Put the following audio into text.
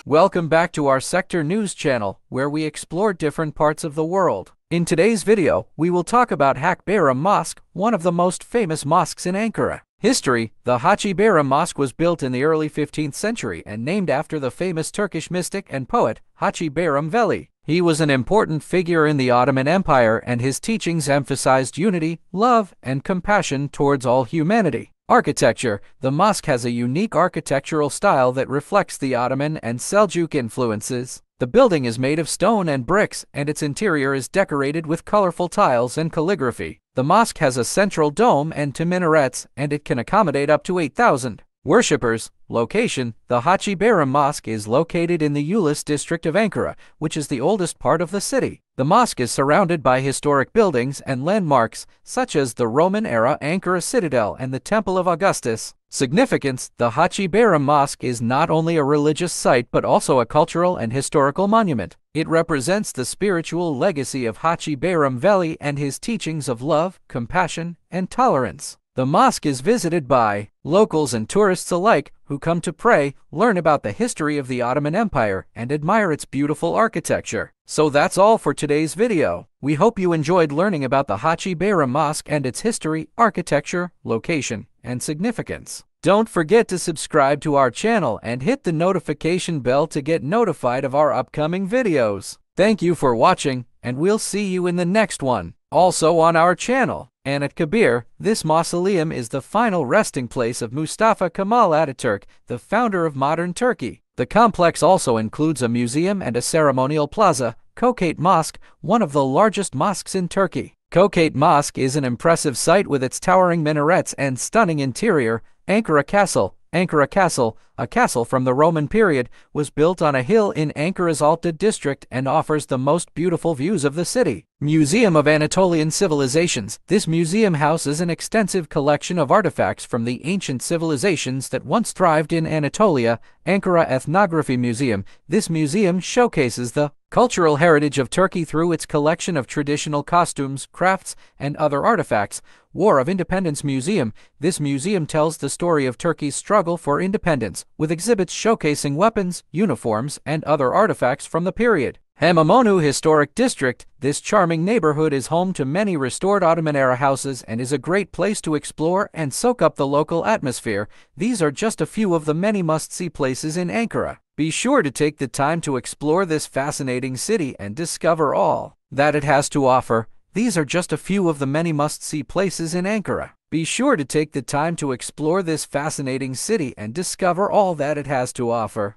Welcome back to our Sektor news channel, where we explore different parts of the world. In today's video, we will talk about Haci Bayram Mosque, one of the most famous mosques in Ankara. History: the Haci Bayram Mosque was built in the early 15th century and named after the famous Turkish mystic and poet Haci Bayram Veli. He was an important figure in the Ottoman Empire, and his teachings emphasized unity, love, and compassion towards all humanity. Architecture: the mosque has a unique architectural style that reflects the Ottoman and Seljuk influences. The building is made of stone and bricks, and its interior is decorated with colorful tiles and calligraphy. The mosque has a central dome and two minarets, and it can accommodate up to 8,000 worshippers. Location: the Haci Bayram Mosque is located in the Ulus district of Ankara, which is the oldest part of the city. The mosque is surrounded by historic buildings and landmarks, such as the Roman-era Ankara Citadel and the Temple of Augustus. Significance: the Haci Bayram Mosque is not only a religious site but also a cultural and historical monument. It represents the spiritual legacy of Haci Bayram Veli and his teachings of love, compassion, and tolerance. The mosque is visited by locals and tourists alike who come to pray, learn about the history of the Ottoman Empire, and admire its beautiful architecture. So that's all for today's video. We hope you enjoyed learning about the Haci Bayram Mosque and its history, architecture, location, and significance. Don't forget to subscribe to our channel and hit the notification bell to get notified of our upcoming videos. Thank you for watching, and we'll see you in the next one. Also on our channel, and at Kabir, this mausoleum is the final resting place of Mustafa Kemal Ataturk, the founder of modern Turkey. The complex also includes a museum and a ceremonial plaza. Kokate Mosque, one of the largest mosques in Turkey. Kokate Mosque is an impressive site with its towering minarets and stunning interior. Ankara Castle, a castle from the Roman period, was built on a hill in Ankara's Alta district and offers the most beautiful views of the city. Museum of Anatolian Civilizations. This museum houses an extensive collection of artifacts from the ancient civilizations that once thrived in Anatolia. Ankara Ethnography Museum. This museum showcases the cultural heritage of Turkey through its collection of traditional costumes, crafts, and other artifacts. War of Independence Museum. This museum tells the story of Turkey's struggle for independence, with exhibits showcasing weapons, uniforms, and other artifacts from the period. Hamamonu Historic District. This charming neighborhood is home to many restored Ottoman-era houses and is a great place to explore and soak up the local atmosphere. These are just a few of the many must-see places in Ankara. Be sure to take the time to explore this fascinating city and discover all that it has to offer. These are just a few of the many must-see places in Ankara. Be sure to take the time to explore this fascinating city and discover all that it has to offer.